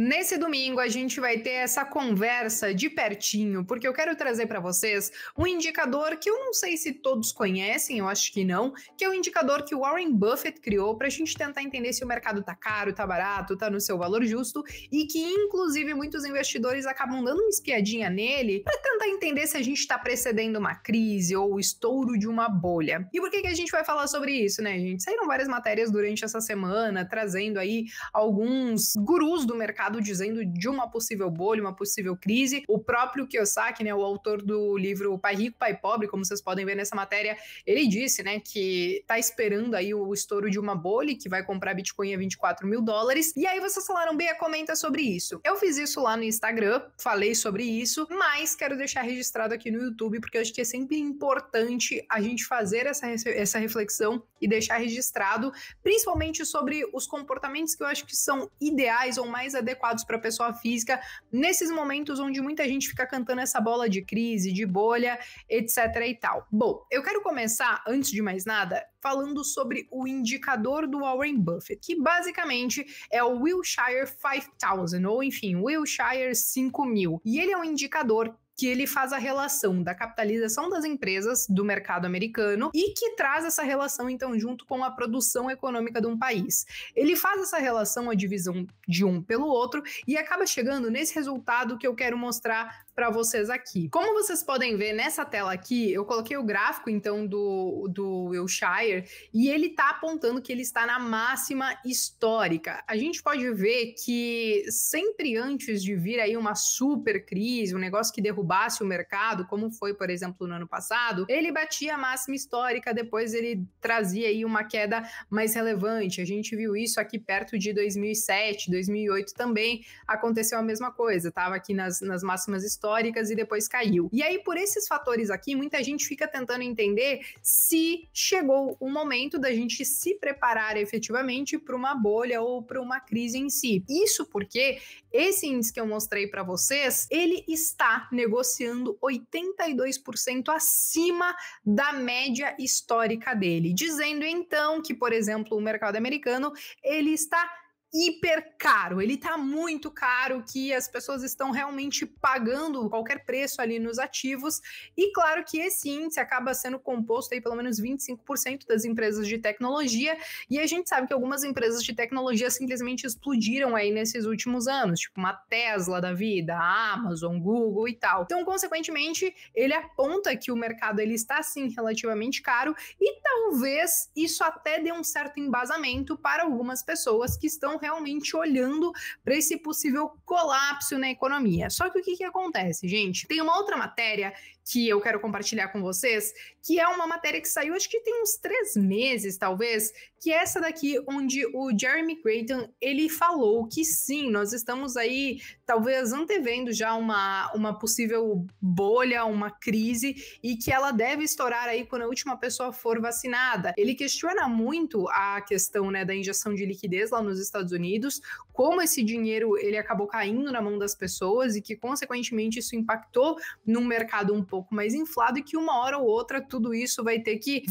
Nesse domingo a gente vai ter essa conversa de pertinho, porque eu quero trazer para vocês um indicador que eu não sei se todos conhecem, eu acho que não, que é o indicador que o Warren Buffett criou para a gente tentar entender se o mercado tá caro, tá barato, tá no seu valor justo, e que inclusive muitos investidores acabam dando uma espiadinha nele para tentar entender se a gente está precedendo uma crise ou o estouro de uma bolha. E por que a gente vai falar sobre isso, né, gente? Saíram várias matérias durante essa semana trazendo aí alguns gurus do mercado dizendo de uma possível bolha, uma possível crise. O próprio Kiyosaki, né, o autor do livro Pai Rico, Pai Pobre, como vocês podem ver nessa matéria, ele disse, né, que tá esperando aí o estouro de uma bolha, que vai comprar Bitcoin a $24 mil. E aí vocês falaram, Bea, comenta sobre isso. Eu fiz isso lá no Instagram, falei sobre isso, mas quero deixar registrado aqui no YouTube, porque eu acho que é sempre importante a gente fazer essa reflexão e deixar registrado, principalmente sobre os comportamentos que eu acho que são ideais ou mais adequados para a pessoa física nesses momentos onde muita gente fica cantando essa bola de crise, de bolha, etc e tal. Bom, eu quero começar, antes de mais nada, falando sobre o indicador do Warren Buffett, que basicamente é o Wilshire 5000, ou enfim, Wilshire 5000. E ele é um indicador que ele faz a relação da capitalização das empresas do mercado americano e que traz essa relação, então, junto com a produção econômica de um país. Ele faz essa relação, a divisão de um pelo outro, e acaba chegando nesse resultado que eu quero mostrar para vocês aqui. Como vocês podem ver nessa tela aqui, eu coloquei o gráfico, então, do Wilshire, e ele tá apontando que ele está na máxima histórica. A gente pode ver que sempre antes de vir aí uma super crise, um negócio que derrubasse o mercado, como foi, por exemplo, no ano passado, ele batia a máxima histórica, depois ele trazia aí uma queda mais relevante. A gente viu isso aqui perto de 2007, 2008 também aconteceu a mesma coisa, tava aqui nas máximas históricas e depois caiu. E aí, por esses fatores aqui, muita gente fica tentando entender se chegou o momento da gente se preparar efetivamente para uma bolha ou para uma crise em si. Isso porque esse índice que eu mostrei para vocês, ele está negociando 82% acima da média histórica dele, dizendo então que, por exemplo, o mercado americano, ele está hiper caro, ele tá muito caro, que as pessoas estão realmente pagando qualquer preço ali nos ativos, e claro que esse índice acaba sendo composto aí pelo menos 25% das empresas de tecnologia, e a gente sabe que algumas empresas de tecnologia simplesmente explodiram aí nesses últimos anos, tipo uma Tesla da vida, a Amazon, Google e tal. Então, consequentemente, ele aponta que o mercado ele está sim relativamente caro, e talvez isso até dê um certo embasamento para algumas pessoas que estão realmente olhando para esse possível colapso na economia. Só que o que acontece, gente? Tem uma outra matéria que eu quero compartilhar com vocês, que é uma matéria que saiu, acho que tem uns 3 meses, talvez, que é essa daqui, onde o Jeremy Creighton, ele falou que sim, nós estamos aí, talvez, antevendo já uma possível bolha, uma crise, e que ela deve estourar aí quando a última pessoa for vacinada. Ele questiona muito a questão, né, da injeção de liquidez lá nos Estados Unidos, como esse dinheiro ele acabou caindo na mão das pessoas e que, consequentemente, isso impactou num mercado um pouco mais inflado e que uma hora ou outra tudo isso vai ter que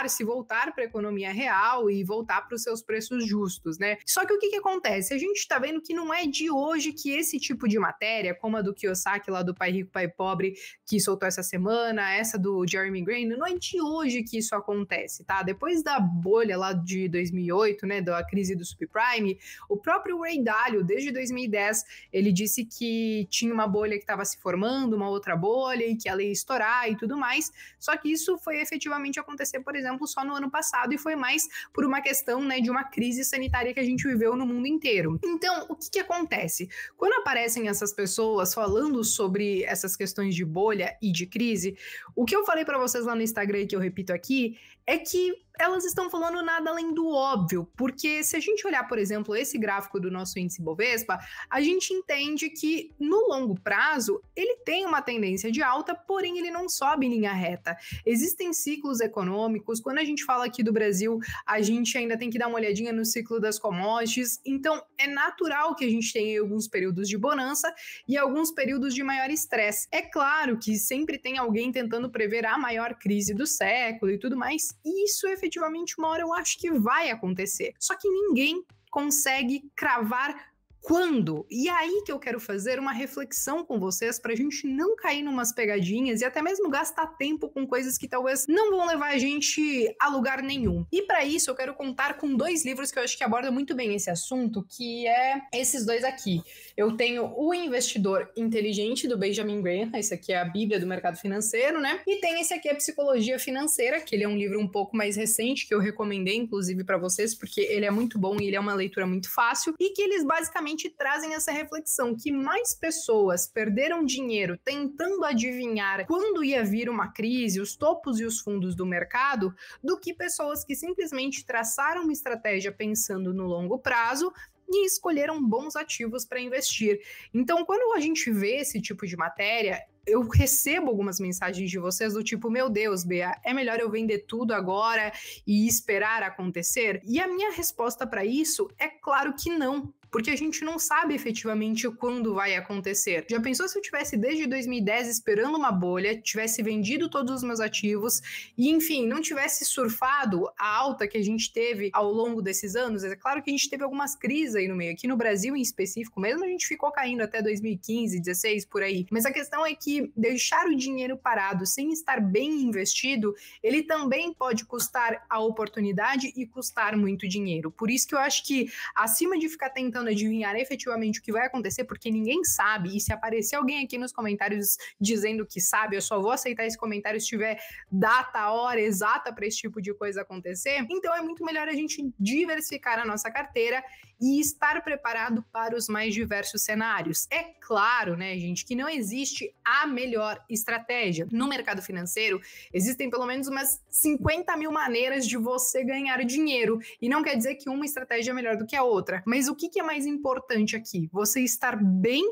se voltar para a economia real e voltar para os seus preços justos, né? Só que o que acontece? A gente está vendo que não é de hoje que esse tipo de matéria, como a do Kiyosaki lá do Pai Rico, Pai Pobre, que soltou essa semana, essa do Jeremy Creighton, não é de hoje que isso acontece, tá? Depois da bolha lá de 2008, né, da crise do subprime, o próprio Ray Dalio, desde 2010, ele disse que tinha uma bolha que estava se formando, uma outra bolha, e que ela ia estourar e tudo mais, só que isso foi efetivamente acontecer, por exemplo, só no ano passado, e foi mais por uma questão, né, de uma crise sanitária que a gente viveu no mundo inteiro. Então, o que acontece? Quando aparecem essas pessoas falando sobre essas questões de bolha e de crise, o que eu falei para vocês lá no Instagram e que eu repito aqui, é que elas estão falando nada além do óbvio, porque se a gente olhar, por exemplo, esse gráfico do nosso índice Bovespa, a gente entende que no longo prazo ele tem uma tendência de alta, porém ele não sobe em linha reta. Existem ciclos econômicos, quando a gente fala aqui do Brasil, a gente ainda tem que dar uma olhadinha no ciclo das commodities, então é natural que a gente tenha alguns períodos de bonança e alguns períodos de maior estresse. É claro que sempre tem alguém tentando prever a maior crise do século e tudo mais, e isso efetivamente uma hora eu acho que vai acontecer. Só que ninguém consegue cravar quando? E aí que eu quero fazer uma reflexão com vocês para a gente não cair numas pegadinhas e até mesmo gastar tempo com coisas que talvez não vão levar a gente a lugar nenhum. E para isso eu quero contar com 2 livros que eu acho que abordam muito bem esse assunto, que é esses 2 aqui. Eu tenho O Investidor Inteligente, do Benjamin Graham, esse aqui é a Bíblia do mercado financeiro, né? E tem esse aqui, a Psicologia Financeira, que ele é um livro um pouco mais recente, que eu recomendei, inclusive, para vocês, porque ele é muito bom e ele é uma leitura muito fácil, e que eles basicamente trazem essa reflexão, que mais pessoas perderam dinheiro tentando adivinhar quando ia vir uma crise, os topos e os fundos do mercado, do que pessoas que simplesmente traçaram uma estratégia pensando no longo prazo e escolheram bons ativos para investir. Então, quando a gente vê esse tipo de matéria, eu recebo algumas mensagens de vocês do tipo, meu Deus, Bea, é melhor eu vender tudo agora e esperar acontecer? E a minha resposta para isso é claro que não. Porque a gente não sabe efetivamente quando vai acontecer. Já pensou se eu tivesse desde 2010 esperando uma bolha, tivesse vendido todos os meus ativos e, enfim, não tivesse surfado a alta que a gente teve ao longo desses anos? É claro que a gente teve algumas crises aí no meio. Aqui no Brasil, em específico, mesmo a gente ficou caindo até 2015, 16, por aí. Mas a questão é que deixar o dinheiro parado sem estar bem investido, ele também pode custar a oportunidade e custar muito dinheiro. Por isso que eu acho que, acima de ficar tentando adivinhar efetivamente o que vai acontecer, porque ninguém sabe, e se aparecer alguém aqui nos comentários dizendo que sabe, eu só vou aceitar esse comentário se tiver data, hora exata para esse tipo de coisa acontecer. Então é muito melhor a gente diversificar a nossa carteira e estar preparado para os mais diversos cenários. É claro, né, gente, que não existe a melhor estratégia. No mercado financeiro, existem pelo menos umas 50 mil maneiras de você ganhar dinheiro, e não quer dizer que uma estratégia é melhor do que a outra. Mas o que é mais importante aqui? Você estar bem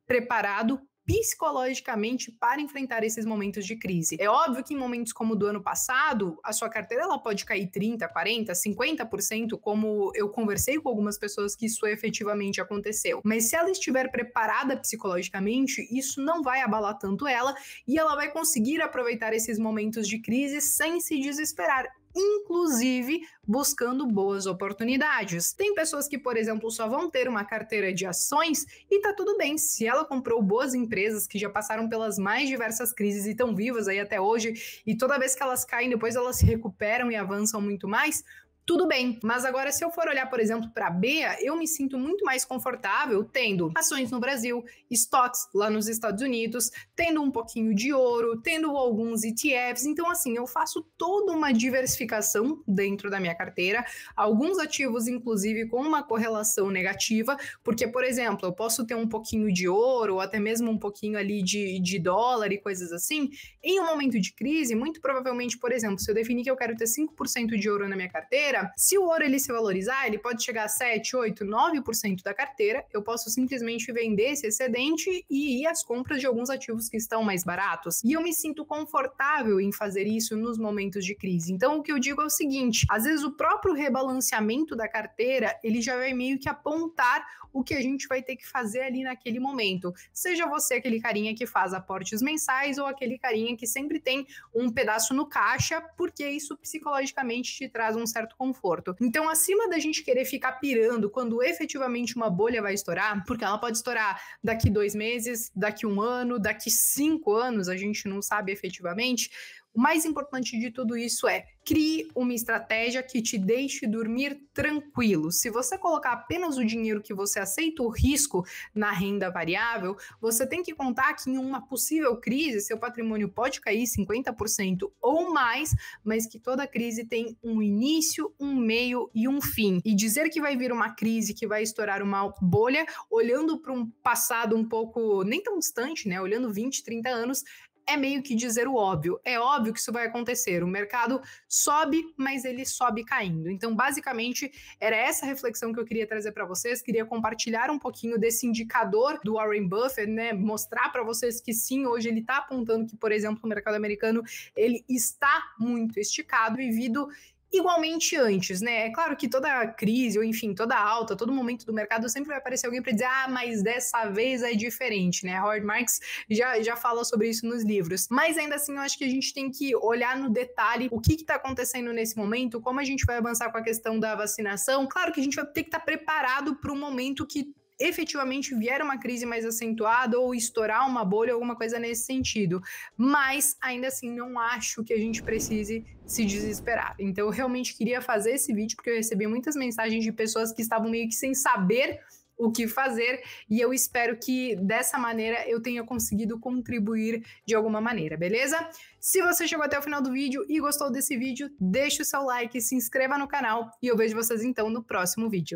preparado psicologicamente para enfrentar esses momentos de crise. É óbvio que em momentos como o do ano passado, a sua carteira ela pode cair 30, 40, 50%, como eu conversei com algumas pessoas que isso efetivamente aconteceu. Mas se ela estiver preparada psicologicamente, isso não vai abalar tanto ela e ela vai conseguir aproveitar esses momentos de crise sem se desesperar, inclusive buscando boas oportunidades. Tem pessoas que, por exemplo, só vão ter uma carteira de ações e tá tudo bem. Se ela comprou boas empresas que já passaram pelas mais diversas crises e estão vivas aí até hoje, e toda vez que elas caem, depois elas se recuperam e avançam muito mais, tudo bem. Mas agora, se eu for olhar, por exemplo, para a BEA, eu me sinto muito mais confortável tendo ações no Brasil, estoques lá nos Estados Unidos, tendo um pouquinho de ouro, tendo alguns ETFs. Então, assim, eu faço toda uma diversificação dentro da minha carteira, alguns ativos, inclusive, com uma correlação negativa, porque, por exemplo, eu posso ter um pouquinho de ouro, ou até mesmo um pouquinho ali de dólar e coisas assim. Em um momento de crise, muito provavelmente, por exemplo, se eu definir que eu quero ter 5% de ouro na minha carteira, se o ouro ele se valorizar, ele pode chegar a 7, 8, 9% da carteira, eu posso simplesmente vender esse excedente e ir às compras de alguns ativos que estão mais baratos. E eu me sinto confortável em fazer isso nos momentos de crise. Então, o que eu digo é o seguinte, às vezes o próprio rebalanceamento da carteira, ele já vai meio que apontar o que a gente vai ter que fazer ali naquele momento. Seja você aquele carinha que faz aportes mensais ou aquele carinha que sempre tem um pedaço no caixa, porque isso psicologicamente te traz um certo conforto. Então, acima da gente querer ficar pirando quando efetivamente uma bolha vai estourar, porque ela pode estourar daqui 2 meses, daqui 1 ano, daqui 5 anos, a gente não sabe efetivamente, o mais importante de tudo isso é crie uma estratégia que te deixe dormir tranquilo. Se você colocar apenas o dinheiro que você aceita o risco na renda variável, você tem que contar que em uma possível crise, seu patrimônio pode cair 50% ou mais, mas que toda crise tem um início, um meio e um fim. E dizer que vai vir uma crise, que vai estourar uma bolha, olhando para um passado um pouco, nem tão distante, né? Olhando 20, 30 anos, é meio que dizer o óbvio. É óbvio que isso vai acontecer. O mercado sobe, mas ele sobe caindo. Então, basicamente, era essa reflexão que eu queria trazer para vocês. Queria compartilhar um pouquinho desse indicador do Warren Buffett, né? Mostrar para vocês que sim, hoje ele está apontando que, por exemplo, o mercado americano ele está muito esticado e vindo igualmente antes, né? É claro que toda crise, ou enfim, toda alta, todo momento do mercado sempre vai aparecer alguém para dizer, mas dessa vez é diferente, né? Howard Marks já fala sobre isso nos livros. Mas ainda assim, eu acho que a gente tem que olhar no detalhe o que está acontecendo nesse momento, como a gente vai avançar com a questão da vacinação. Claro que a gente vai ter que estar preparado para um momento que efetivamente vier uma crise mais acentuada ou estourar uma bolha, alguma coisa nesse sentido. Mas, ainda assim, não acho que a gente precise se desesperar. Então, eu realmente queria fazer esse vídeo, porque eu recebi muitas mensagens de pessoas que estavam meio que sem saber o que fazer, e eu espero que dessa maneira eu tenha conseguido contribuir de alguma maneira, beleza? Se você chegou até o final do vídeo e gostou desse vídeo, deixe o seu like, se inscreva no canal e eu vejo vocês então no próximo vídeo.